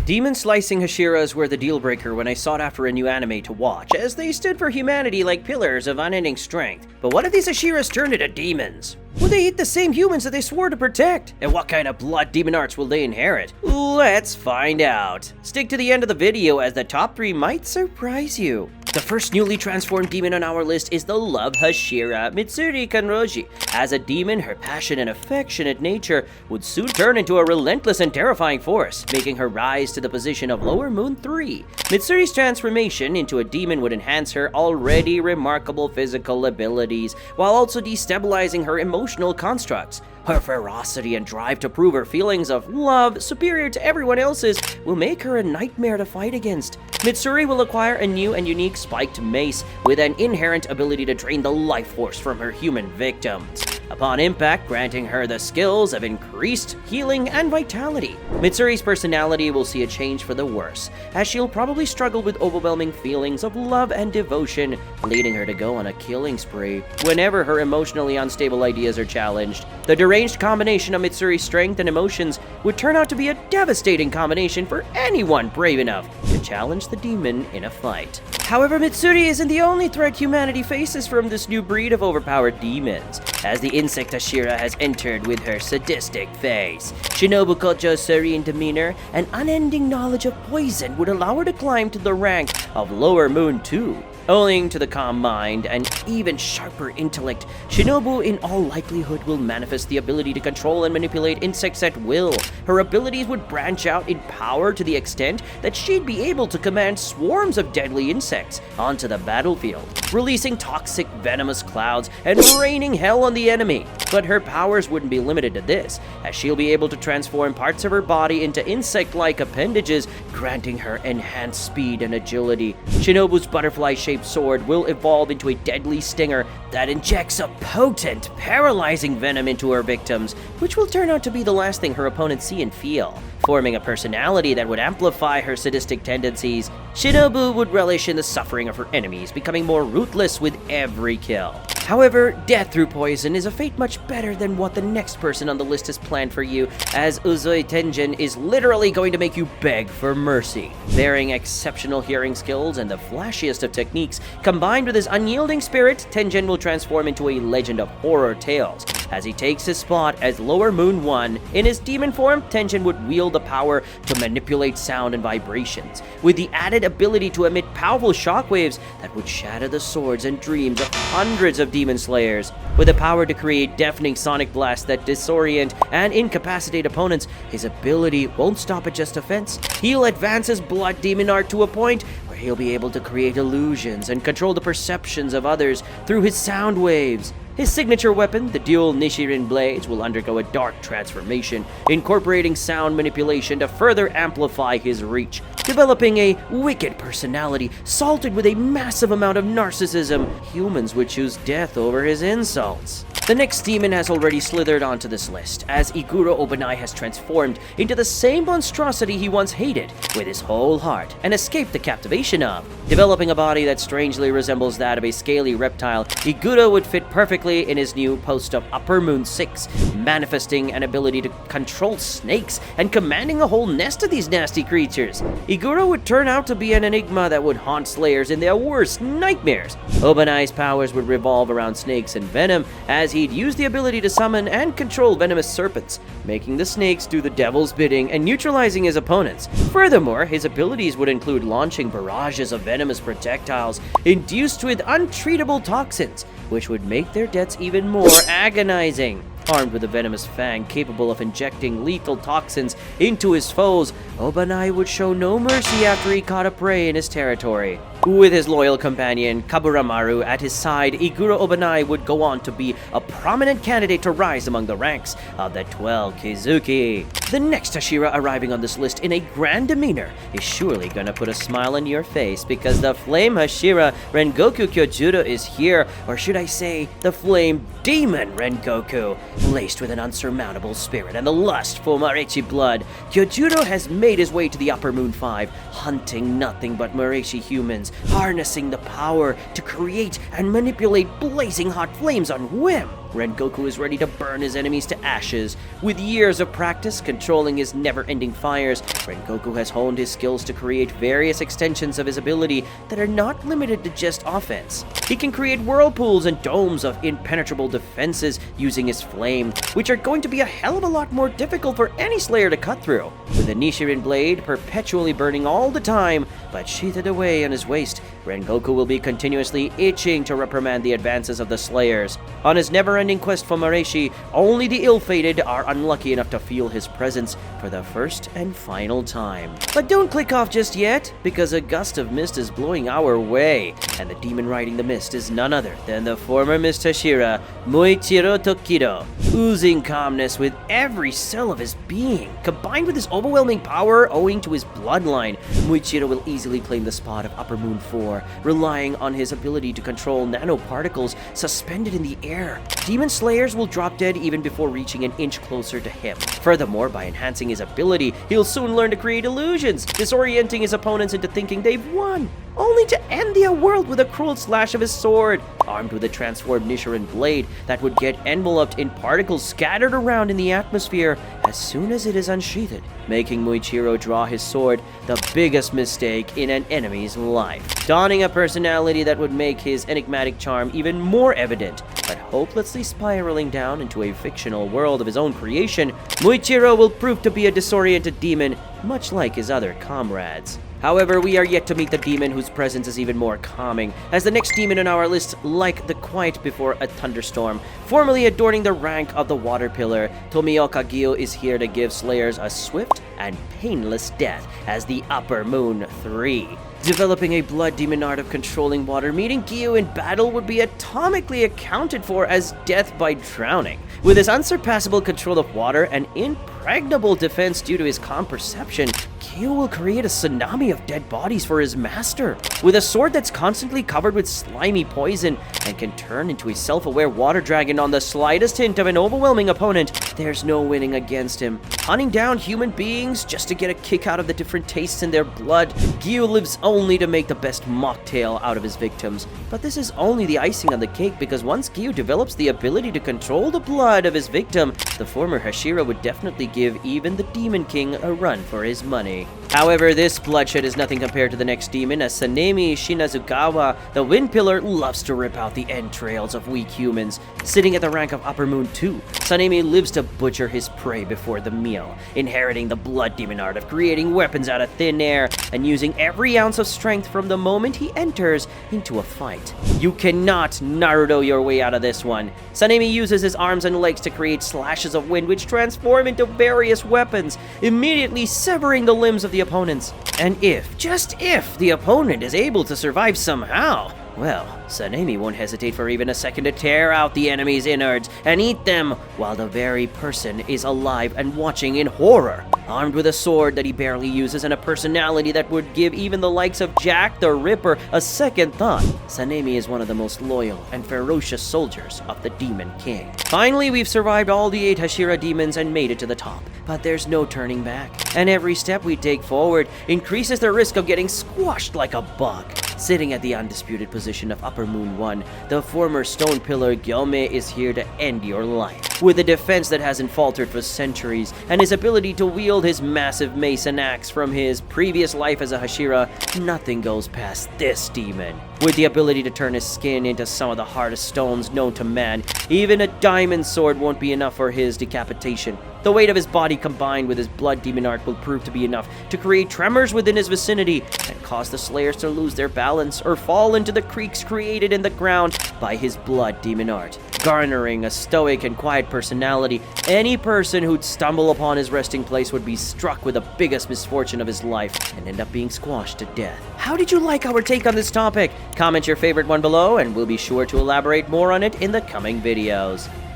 Demon slicing Hashiras were the deal breaker when I sought after a new anime to watch, as they stood for humanity like pillars of unending strength. But what if these Hashiras turned into demons? Will they eat the same humans that they swore to protect? And what kind of blood demon arts will they inherit? Let's find out. Stick to the end of the video as the top 3 might surprise you. The first newly transformed demon on our list is the love Hashira, Mitsuri Kanroji. As a demon, her passion and affectionate nature would soon turn into a relentless and terrifying force, making her rise to the position of Lower Moon 3. Mitsuri's transformation into a demon would enhance her already remarkable physical abilities, while also destabilizing her emotional constructs. Her ferocity and drive to prove her feelings of love superior to everyone else's will make her a nightmare to fight against. Mitsuri will acquire a new and unique spiked mace with an inherent ability to drain the life force from her human victims, upon impact granting her the skills of increased healing and vitality. Mitsuri's personality will see a change for the worse, as she'll probably struggle with overwhelming feelings of love and devotion, leading her to go on a killing spree whenever her emotionally unstable ideas are challenged. The deranged combination of Mitsuri's strength and emotions would turn out to be a devastating combination for anyone brave enough to challenge the demon in a fight. However, Mitsuri isn't the only threat humanity faces from this new breed of overpowered demons, as the insect Hashira has entered with her sadistic face. Shinobu Kocho's serene demeanor and unending knowledge of poison would allow her to climb to the rank of Lower Moon 2. Owing to the calm mind and even sharper intellect, Shinobu in all likelihood will manifest the ability to control and manipulate insects at will. Her abilities would branch out in power to the extent that she'd be able to command swarms of deadly insects onto the battlefield, releasing toxic venomous clouds and raining hell on the enemy. But her powers wouldn't be limited to this, as she'll be able to transform parts of her body into insect-like appendages, granting her enhanced speed and agility. Shinobu's butterfly-shaped sword will evolve into a deadly stinger that injects a potent, paralyzing venom into her victims, which will turn out to be the last thing her opponents see and feel. Forming a personality that would amplify her sadistic tendencies, Shinobu would relish in the suffering of her enemies, becoming more ruthless with every kill. However, death through poison is a fate much better than what the next person on the list has planned for you, as Uzui Tenjin is literally going to make you beg for mercy. Bearing exceptional hearing skills and the flashiest of techniques, combined with his unyielding spirit, Tenjin will transform into a legend of horror tales. As he takes his spot as Lower Moon 1, in his demon form, Tenjin would wield the power to manipulate sound and vibrations, with the added ability to emit powerful shockwaves that would shatter the swords and dreams of hundreds of demon slayers. With the power to create deafening sonic blasts that disorient and incapacitate opponents, his ability won't stop at just offense. He'll advance his blood demon art to a point where he'll be able to create illusions and control the perceptions of others through his sound waves. His signature weapon, the dual Nishirin blades, will undergo a dark transformation, incorporating sound manipulation to further amplify his reach, developing a wicked personality salted with a massive amount of narcissism. Humans would choose death over his insults. The next demon has already slithered onto this list, as Iguro Obanai has transformed into the same monstrosity he once hated with his whole heart and escaped the captivation of. Developing a body that strangely resembles that of a scaly reptile, Iguro would fit perfectly in his new post of Upper Moon 6, manifesting an ability to control snakes and commanding a whole nest of these nasty creatures. Iguro would turn out to be an enigma that would haunt slayers in their worst nightmares. Obanai's powers would revolve around snakes and venom, as he'd use the ability to summon and control venomous serpents, making the snakes do the devil's bidding and neutralizing his opponents. Furthermore, his abilities would include launching barrages of venomous projectiles induced with untreatable toxins, which would make their deaths even more agonizing. Armed with a venomous fang capable of injecting lethal toxins into his foes, Obanai would show no mercy after he caught a prey in his territory. With his loyal companion Kaburamaru at his side, Iguro Obanai would go on to be a prominent candidate to rise among the ranks of the 12 Kizuki. The next Hashira arriving on this list in a grand demeanor is surely gonna put a smile on your face, because the Flame Hashira Rengoku Kyojuro is here, or should I say, the Flame Demon Rengoku. Laced with an unsurmountable spirit and the lust for Marechi blood, Kyojuro has made his way to the Upper Moon 5, hunting nothing but Marechi humans, harnessing the power to create and manipulate blazing hot flames on whim. Rengoku is ready to burn his enemies to ashes. With years of practice controlling his never-ending fires, Rengoku has honed his skills to create various extensions of his ability that are not limited to just offense. He can create whirlpools and domes of impenetrable defenses using his flame, which are going to be a hell of a lot more difficult for any Slayer to cut through. With a Nichiren blade perpetually burning all the time, but sheathed away on his waist, Rengoku will be continuously itching to reprimand the advances of the Slayers. On his never-ending quest for Mareshi, only the ill-fated are unlucky enough to feel his presence for the first and final time. But don't click off just yet, because a gust of mist is blowing our way, and the demon riding the mist is none other than the former Mist Hashira, Muichiro Tokido. Oozing calmness with every cell of his being, combined with his overwhelming power owing to his bloodline, Muichiro will easily claim the spot of Upper Moon 4, relying on his ability to control nanoparticles suspended in the air. Demon Slayers will drop dead even before reaching an inch closer to him. Furthermore, by enhancing his ability, he'll soon learn to create illusions, disorienting his opponents into thinking they've won, only to end their world with a cruel slash of his sword. Armed with a transformed Nichiren blade that would get enveloped in particles scattered around in the atmosphere as soon as it is unsheathed, making Muichiro draw his sword the biggest mistake in an enemy's life. Donning a personality that would make his enigmatic charm even more evident, but hopelessly spiraling down into a fictional world of his own creation, Muichiro will prove to be a disoriented demon, much like his other comrades. However, we are yet to meet the demon whose presence is even more calming, as the next demon on our list, like the quiet before a thunderstorm, formerly adorning the rank of the Water Pillar, Tomioka Gyo is here to give Slayers a swift and painless death as the Upper Moon 3. Developing a blood demon art of controlling water, meeting Gyo in battle would be atomically accounted for as death by drowning. With his unsurpassable control of water and impregnable defense due to his calm perception, Gyo will create a tsunami of dead bodies for his master. With a sword that's constantly covered with slimy poison and can turn into a self-aware water dragon on the slightest hint of an overwhelming opponent, there's no winning against him. Hunting down human beings just to get a kick out of the different tastes in their blood, Gyo lives only to make the best mocktail out of his victims. But this is only the icing on the cake, because once Gyo develops the ability to control the blood of his victim, the former Hashira would definitely give even the Demon King a run for his money. However, this bloodshed is nothing compared to the next demon, as Sanemi Shinazugawa, the Wind Pillar, loves to rip out the entrails of weak humans. Sitting at the rank of Upper Moon 2, Sanemi lives to butcher his prey before the meal, inheriting the blood demon art of creating weapons out of thin air and using every ounce of strength from the moment he enters into a fight. You cannot Naruto your way out of this one. Sanemi uses his arms and legs to create slashes of wind which transform into various weapons, immediately severing the limbs of the opponents. And if, just if, the opponent is able to survive somehow, well, Sanemi won't hesitate for even a second to tear out the enemy's innards and eat them while the very person is alive and watching in horror. Armed with a sword that he barely uses and a personality that would give even the likes of Jack the Ripper a second thought, Sanemi is one of the most loyal and ferocious soldiers of the Demon King. Finally, we've survived all the 8 Hashira demons and made it to the top, but there's no turning back, and every step we take forward increases the risk of getting squashed like a bug. Sitting at the undisputed position of Upper Moon 1, the former Stone Pillar Gyome is here to end your life. With a defense that hasn't faltered for centuries, and his ability to wield his massive mace and axe from his previous life as a Hashira, nothing goes past this demon. With the ability to turn his skin into some of the hardest stones known to man, even a diamond sword won't be enough for his decapitation. The weight of his body combined with his blood demon art will prove to be enough to create tremors within his vicinity and cause the Slayers to lose their balance or fall into the creaks created in the ground by his blood demon art. Garnering a stoic and quiet personality, any person who'd stumble upon his resting place would be struck with the biggest misfortune of his life and end up being squashed to death. How did you like our take on this topic? Comment your favorite one below and we'll be sure to elaborate more on it in the coming videos.